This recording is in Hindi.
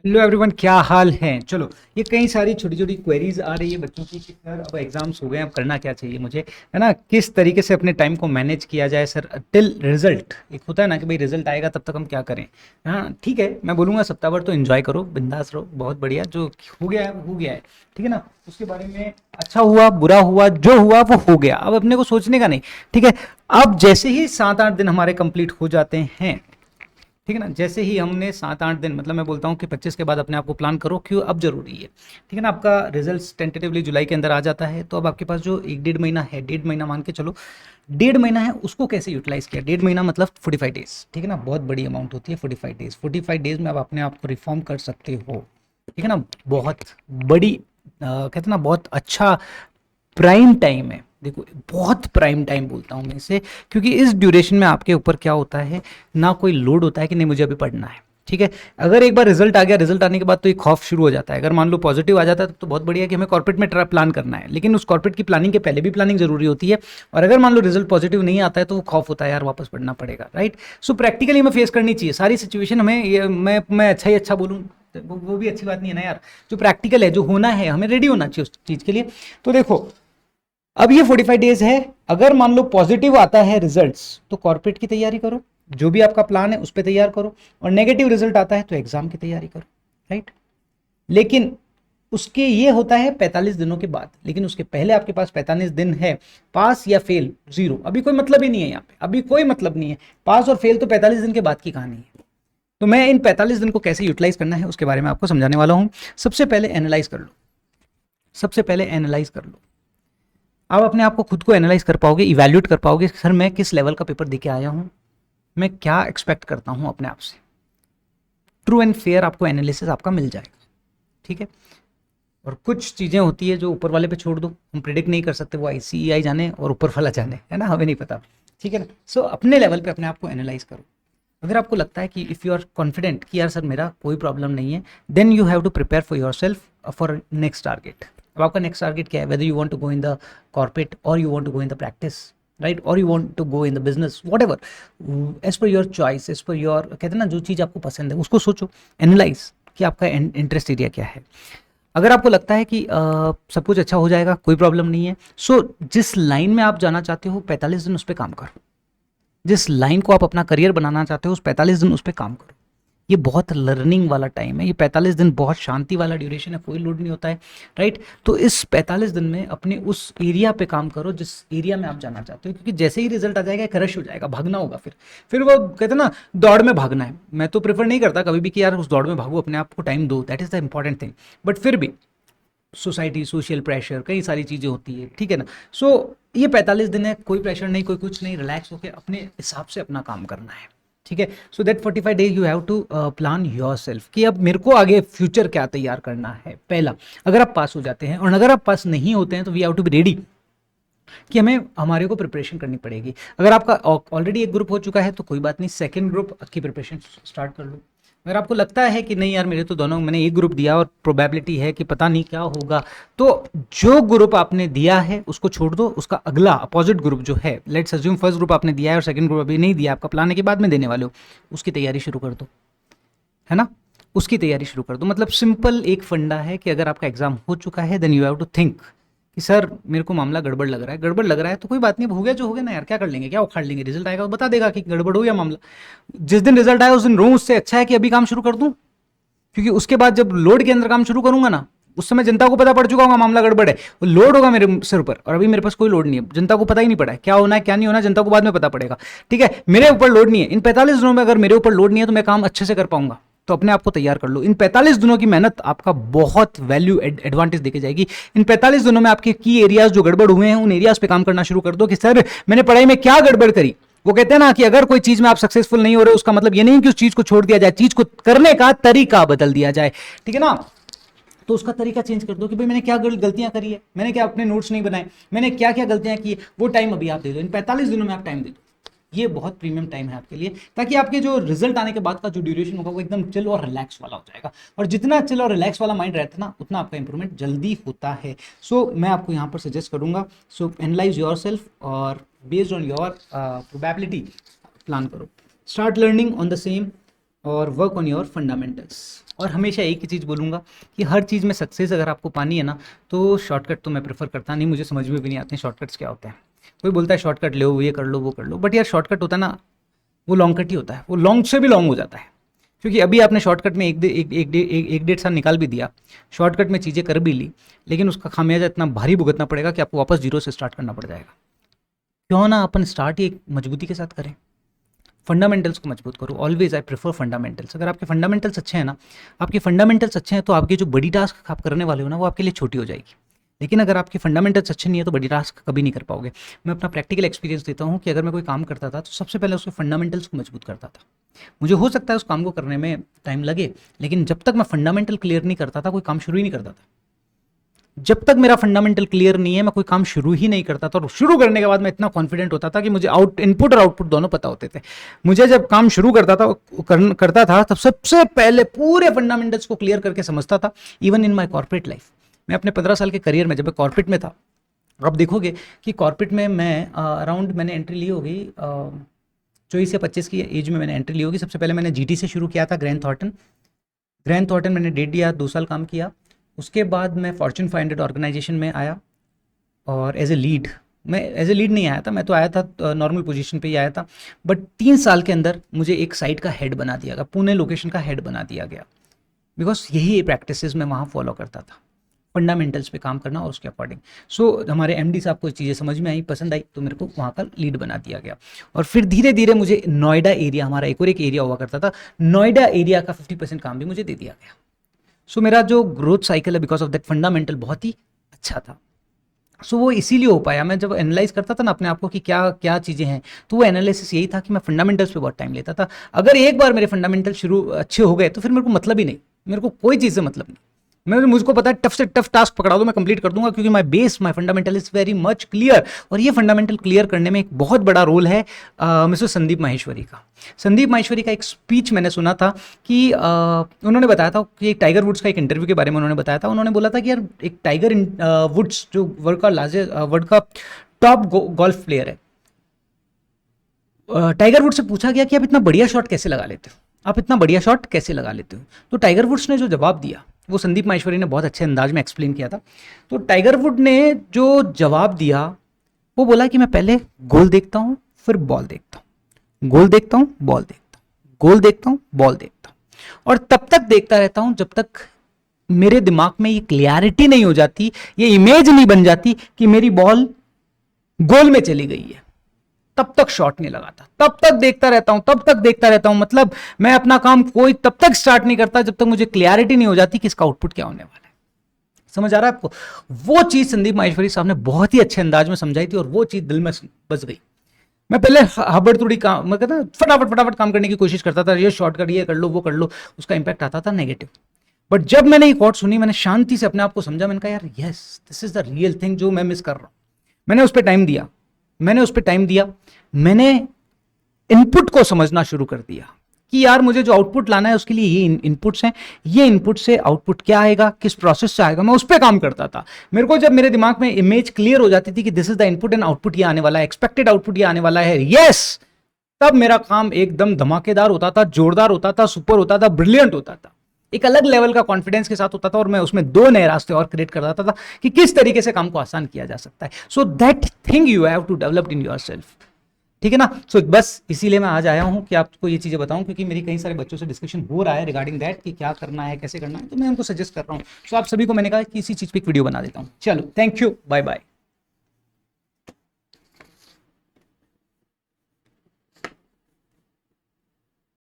हेलो एवरीवन, क्या हाल है। चलो, ये कई सारी छोटी छोटी क्वेरीज आ रही है बच्चों की कि सर अब एग्जाम्स हो गए, अब करना क्या चाहिए मुझे, है ना। किस तरीके से अपने टाइम को मैनेज किया जाए सर टिल रिजल्ट। एक होता है ना कि भाई रिजल्ट आएगा तब तक हम क्या करें। हाँ ठीक है, मैं बोलूँगा सप्ताह भर तो एंजॉय करो, बिंदास रहो, बहुत बढ़िया। जो हो गया है वो हो गया है, ठीक है ना। उसके बारे में अच्छा हुआ बुरा हुआ जो हुआ वो हो गया, अब अपने को सोचने का नहीं। ठीक है। अब जैसे ही 7-8 दिन हमारे कंप्लीट हो जाते हैं, ठीक है ना, जैसे ही हमने 7-8 दिन, मतलब मैं बोलता हूँ कि 25 के बाद अपने आप को प्लान करो, क्यों अब जरूरी है। ठीक है ना, आपका रिजल्ट टेंटेटिवली जुलाई के अंदर आ जाता है, तो अब आपके पास जो 1-1.5 महीना है, 1.5 महीना मान के चलो, 1.5 महीना है, उसको कैसे यूटिलाइज किया। 1.5 महीना मतलब 45 डेज, ठीक है ना, बहुत बड़ी अमाउंट होती है 45 डेज। 45 डेज में आप अपने आप को रिफॉर्म कर सकते हो, ठीक है ना। बहुत बड़ी कहते हैं ना, बहुत अच्छा प्राइम टाइम है। देखो, बहुत प्राइम टाइम बोलता हूँ मैं इसे, क्योंकि इस ड्यूरेशन में आपके ऊपर क्या होता है, ना कोई लोड होता है कि नहीं मुझे अभी पढ़ना है। ठीक है। अगर एक बार रिजल्ट आ गया, रिजल्ट आने के बाद तो एक खौफ शुरू हो जाता है। अगर मान लो पॉजिटिव आ जाता है तो बहुत बढ़िया है कि हमें कॉर्पोरेट में प्लान करना है, लेकिन उस कॉर्पोरेट की प्लानिंग के पहले भी प्लानिंग जरूरी होती है। और अगर मान लो रिजल्ट पॉजिटिव नहीं आता है तो वो खौफ होता है, यार वापस पढ़ना पड़ेगा, राइट। सो प्रैक्टिकली हमें फेस करनी चाहिए सारी सिचुएशन। हमें ये मैं अच्छा ही अच्छा बोलूँ वो भी अच्छी बात नहीं है ना यार। जो प्रैक्टिकल है, जो होना है, हमें रेडी होना चाहिए उस चीज़ के लिए। तो देखो, अब ये 45 डेज है। अगर मान लो पॉजिटिव आता है रिजल्ट्स, तो कॉर्पोरेट की तैयारी करो, जो भी आपका प्लान है उस पर तैयार करो। और नेगेटिव रिजल्ट आता है तो एग्जाम की तैयारी करो, राइट। लेकिन उसके ये होता है 45 दिनों के बाद, लेकिन उसके पहले आपके पास 45 दिन है। पास या फेल जीरो, अभी कोई मतलब ही नहीं है यहाँ पे, अभी कोई मतलब नहीं है। पास और फेल तो 45 दिन के बाद की कहानी है। तो मैं इन 45 दिन को कैसे यूटिलाइज करना है उसके बारे में आपको समझाने वाला हूं। सबसे पहले एनालाइज कर लो, सबसे पहले एनालाइज कर लो। आप अपने आप को खुद को एनालाइज कर पाओगे, इवैल्यूएट कर पाओगे, सर मैं किस लेवल का पेपर देके आया हूँ, मैं क्या एक्सपेक्ट करता हूँ अपने आप से। ट्रू एंड फेयर आपको एनालिसिस आपका मिल जाएगा, ठीक है। और कुछ चीज़ें होती है जो ऊपर वाले पे छोड़ दो, हम प्रिडिक्ट नहीं कर सकते, वो ICEI जाने और ऊपर वाला जाने, है ना, हमें नहीं पता। ठीक है ना। सो अपने लेवल पे अपने आप को एनालाइज करो। अगर आपको लगता है कि इफ़ यू आर कॉन्फिडेंट कि यार सर मेरा कोई प्रॉब्लम नहीं है, then you have to prepare for yourself for next target. अब आपका नेक्स्ट टारगेट क्या है, whether you want to go in the corporate और you want to go in the practice, right, और you want to go in the business, whatever, as per your choice, as per your, कहते हैं ना, जो चीज़ आपको पसंद है उसको सोचो, एनालाइज कि आपका इंटरेस्ट एरिया क्या है। अगर आपको लगता है कि सब कुछ अच्छा हो जाएगा, कोई प्रॉब्लम नहीं है, सो जिस लाइन में आप जाना चाहते हो 45 दिन उस पर काम करो। जिस लाइन को आप अपना करियर बनाना चाहते हो उस 45 दिन उस पर काम करो। ये बहुत लर्निंग वाला टाइम है, ये 45 दिन बहुत शांति वाला ड्यूरेशन है, कोई लोड नहीं होता है, राइट। तो इस 45 दिन में अपने उस एरिया पे काम करो जिस एरिया में आप जाना चाहते हो, क्योंकि जैसे ही रिजल्ट आ जाएगा एक रश हो जाएगा, भागना होगा। फिर वो कहते हैं ना, दौड़ में भागना है। मैं तो प्रेफर नहीं करता कभी भी कि यार उस दौड़ में भागो, अपने आप को टाइम दो, that is the important thing. But फिर भी सोसाइटी, सोशल प्रेशर, कई सारी चीज़ें होती है, ठीक है ना। सो ये 45 दिन है, कोई प्रेशर नहीं, कोई कुछ नहीं, रिलैक्स होकर अपने हिसाब से अपना काम करना है, ठीक है। So that 45 days you have to plan yourself कि अब मेरे को आगे फ्यूचर क्या तैयार करना है। पहला, अगर आप पास हो जाते हैं, और अगर आप पास नहीं होते हैं तो we have to be ready कि हमें हमारे को प्रिपरेशन करनी पड़ेगी। अगर आपका ऑलरेडी एक ग्रुप हो चुका है तो कोई बात नहीं, सेकेंड ग्रुप की प्रिपरेशन स्टार्ट कर लो। अगर आपको लगता है कि नहीं यार मेरे तो दोनों, मैंने एक ग्रुप दिया और प्रोबेबिलिटी है कि पता नहीं क्या होगा, तो जो ग्रुप आपने दिया है उसको छोड़ दो, उसका अगला अपोजिट ग्रुप जो है, लेट्स अज्यूम फर्स्ट ग्रुप आपने दिया है और सेकंड ग्रुप अभी नहीं दिया, आपका प्लान है कि बाद में देने वाले हो, उसकी तैयारी शुरू कर दो, है ना। उसकी तैयारी शुरू कर दो। मतलब सिंपल एक फंडा है कि अगर आपका एग्जाम हो चुका है then you have to think कि सर मेरे को मामला गड़बड़ लग रहा है, गड़बड़ लग रहा है तो कोई बात नहीं, हो गया जो हो गया ना यार, क्या कर लेंगे, क्या उखाड़ लेंगे, रिजल्ट आएगा तो बता देगा कि गड़बड़ हो या मामला। जिस दिन रिजल्ट आया उस दिन रो, उससे अच्छा है कि अभी काम शुरू कर दूं, क्योंकि उसके बाद जब लोड के अंदर काम शुरू करूंगा ना, उस समय जनता को पता पड़ चुका होगा मामला गड़बड़ है, वो लोड होगा मेरे सिर पर, और अभी मेरे पास कोई लोड नहीं है, जनता को पता ही नहीं पड़ा है क्या होना है क्या नहीं होना, जनता को बाद में पता पड़ेगा, ठीक है। मेरे ऊपर लोड नहीं है इन 45 दिनों में, अगर मेरे ऊपर लोड नहीं है तो मैं काम अच्छे से कर पाऊंगा। तो अपने आप को तैयार कर लो, इन 45 दिनों की मेहनत आपका बहुत वैल्यू एडवांटेज देके जाएगी। इन 45 दिनों में आपके की एरियाज जो गड़बड़ हुए हैं उन एरियाज पे काम करना शुरू कर दो कि सर मैंने पढ़ाई में क्या गड़बड़ करी। वो कहते हैं ना कि अगर कोई चीज में आप सक्सेसफुल नहीं हो रहे, उसका मतलब ये नहीं कि उस चीज को छोड़ दिया जाए, चीज को करने का तरीका बदल दिया जाए, ठीक है ना। तो उसका तरीका चेंज कर दो कि भाई मैंने क्या गलतियां करी है, मैंने क्या अपने नोट्स नहीं बनाए, मैंने क्या क्या गलतियां की है, वो टाइम अभी आप दे दो, इन 45 दिनों में आप टाइम दे दो। ये बहुत प्रीमियम टाइम है आपके लिए, ताकि आपके जो रिजल्ट आने के बाद का जो ड्यूरेशन होगा वो एकदम चिल और रिलैक्स वाला हो जाएगा। और जितना चिल और रिलैक्स वाला माइंड रहता है ना, उतना आपका इंप्रूवमेंट जल्दी होता है। सो मैं आपको यहाँ पर सजेस्ट करूंगा, सो एनालाइज योर सेल्फ और based on your probability plan करो, start learning on the same. और वर्क ऑन योर फंडामेंटल्स। और हमेशा एक ही चीज़ बोलूँगा कि हर चीज़ में सक्सेस अगर आपको पानी है ना, तो शॉर्टकट तो मैं प्रेफर करता नहीं, मुझे समझ में भी नहीं आते हैं शॉर्टकट्स क्या होते हैं। कोई बोलता है शॉर्टकट लो, ये कर लो, वो कर लो, बट यार शॉर्टकट होता है ना, वो लॉन्ग कट ही होता है, वो लॉन्ग से भी लॉन्ग हो जाता है। क्योंकि अभी आपने शॉर्टकट में एक डेढ़ साल निकाल भी दिया, शॉर्टकट में चीज़ें कर भी ली, लेकिन उसका खामियाजा इतना भारी भुगतना पड़ेगा कि आपको वापस जीरो से स्टार्ट करना पड़ जाएगा। क्यों ना अपन स्टार्ट ही एक मजबूती के साथ करें, फंडामेंटल्स को मजबूत करो। Always I prefer fundamentals. अगर आपके फंडामेंटल्स अच्छे हैं ना, आपके फंडामेंटल्स अच्छे हैं, तो आपकी जो बड़ी टास्क आप करने वाले हो ना, वो आपके लिए छोटी हो जाएगी। लेकिन अगर आपके फंडामेंटल्स अच्छे नहीं है तो बड़ी टास्क कभी नहीं कर पाओगे। मैं अपना प्रैक्टिकल एक्सपीरियंस देता हूँ कि अगर मैं कोई काम करता था तो सबसे पहले उसके फंडामेंटल्स को मजबूत करता था। मुझे हो सकता है उस काम को करने में टाइम लगे, लेकिन जब तक मैं फंडामेंटल क्लियर नहीं करता था, कोई काम शुरू ही नहीं करता था। जब तक मेरा फंडामेंटल क्लियर नहीं है, मैं कोई काम शुरू ही नहीं करता था। और शुरू करने के बाद मैं इतना कॉन्फिडेंट होता था कि मुझे इनपुट और आउटपुट दोनों पता होते थे। मुझे जब काम शुरू करता था तब सबसे पहले पूरे फंडामेंटल्स को क्लियर करके समझता था। Even in my corporate life, मैं अपने 15 साल के करियर में जब मैं कॉर्पोरेट में था, आप देखोगे कि कॉर्पोरेट में मैं अराउंड मैंने एंट्री ली होगी 24 या 25 की एज में मैंने एंट्री ली होगी। सबसे पहले मैंने जीटी से शुरू किया था, ग्रैंड थॉर्टन मैंने 1.5 या 2 साल काम किया। उसके बाद मैं फॉर्च्यून 500 ऑर्गेनाइजेशन में आया और एज ए लीड, मैं एज ए लीड नहीं आया था, मैं तो आया था नॉर्मल पोजीशन पे ही आया था। बट 3 साल के अंदर मुझे एक साइट का हेड बना दिया गया, पुणे लोकेशन का हेड बना दिया गया, बिकॉज यही प्रैक्टिसेस मैं वहाँ फॉलो करता था, फंडामेंटल्स पे काम करना और उसके अकॉर्डिंग। सो हमारे एमडी साहब को चीज़ें समझ में आई, पसंद आई, तो मेरे को वहाँ का लीड बना दिया गया। और फिर धीरे धीरे मुझे नोएडा एरिया, हमारा एक एरिया हुआ करता था, नोएडा एरिया का 50% काम भी मुझे दे दिया गया। सो मेरा जो ग्रोथ साइकिल है बिकॉज ऑफ दैट फंडामेंटल बहुत ही अच्छा था। सो वो इसीलिए हो पाया। मैं जब एनालाइज करता था ना अपने आप को कि क्या क्या चीज़ें हैं, तो वो एनालिसिस यही था कि मैं फंडामेंटल्स पे बहुत टाइम लेता था। अगर एक बार मेरे फंडामेंटल शुरू अच्छे हो गए तो फिर मेरे को मतलब ही नहीं, मेरे को कोई चीज़ से मतलब नहीं। मुझको पता है टफ से टफ टास्क पकड़ा दो मैं कंप्लीट कर दूंगा, क्योंकि my fundamental is very much clear. और ये फंडामेंटल क्लियर करने में एक बहुत बड़ा रोल है मिस्टर संदीप माहेश्वरी का। संदीप माहेश्वरी का एक स्पीच मैंने सुना था कि उन्होंने बताया था कि एक टाइगर वुड्स का एक इंटरव्यू के बारे में उन्होंने बताया था। उन्होंने बोला था कि यार एक टाइगर वुड्स जो वर्ल्ड का टॉप गोल्फ प्लेयर है, टाइगर वुड्स से पूछा गया कि आप इतना बढ़िया शॉट कैसे लगा लेते हो, आप इतना बढ़िया शॉट कैसे लगा लेते हो। तो टाइगर वुड्स ने जो जवाब दिया, वो संदीप माहेश्वरी ने बहुत अच्छे अंदाज में एक्सप्लेन किया था। तो टाइगर वुड ने जो जवाब दिया, वो बोला कि मैं पहले गोल देखता हूं, फिर बॉल देखता हूं, गोल देखता हूं, बॉल देखता हूं, गोल देखता हूं, बॉल देखता हूं, और तब तक देखता रहता हूं जब तक मेरे दिमाग में ये क्लियरिटी नहीं हो जाती, ये इमेज नहीं बन जाती कि मेरी बॉल गोल में चली गई है। तब तक शॉट नहीं लगाता, तब तक देखता रहता हूं, तब तक देखता रहता हूं। मतलब मैं अपना काम कोई तब तक स्टार्ट नहीं करता जब तक मुझे क्लियरिटी नहीं हो जाती कि इसका आउटपुट क्या होने वाला है। समझ आ रहा है आपको? वो चीज संदीप माहेश्वरी साहब ने बहुत ही अच्छे अंदाज में समझाई थी और वो चीज दिल में बस गई। मैं पहले हबड़तोड़ी काम, मैं कहता फटाफट फटाफट काम करने की कोशिश करता था, ये शॉर्टकट, ये कर लो, वो कर लो, उसका इंपैक्ट आता था नेगेटिव। बट जब मैंने ये कोट सुनी, मैंने शांति से अपने आप को समझा, मैंने कहा यार yes, this is the real thing जो मैं मिस कर रहा हूं। मैंने उस पर टाइम दिया, मैंने इनपुट को समझना शुरू कर दिया कि यार मुझे जो आउटपुट लाना है उसके लिए ये इनपुट्स हैं, ये इनपुट से आउटपुट क्या आएगा, किस प्रोसेस से आएगा, मैं उस पर काम करता था। मेरे को जब मेरे दिमाग में इमेज क्लियर हो जाती थी कि this is the input and output ये आने वाला है, एक्सपेक्टेड आउटपुट ये आने वाला है, यस, तब मेरा काम एकदम धमाकेदार होता था, जोरदार होता था, सुपर होता था, ब्रिलियंट होता था, एक अलग लेवल का कॉन्फिडेंस के साथ होता था। और मैं उसमें 2 नए रास्ते और क्रिएट कर देता था कि किस तरीके से काम को आसान किया जा सकता है। So that thing you have to develop in yourself, ठीक है ना? सो बस इसीलिए मैं आज आया हूं कि आपको ये चीजें बताऊं, क्योंकि मेरी कई सारे बच्चों से डिस्कशन हो रहा है रिगार्डिंग दैट कि क्या करना है, कैसे करना है, तो मैं उनको सजेस्ट कर रहा हूं। सो आप सभी को मैंने कहा कि इसी चीज पे एक वीडियो बना देता हूं। चलो, थैंक यू, बाय बाय।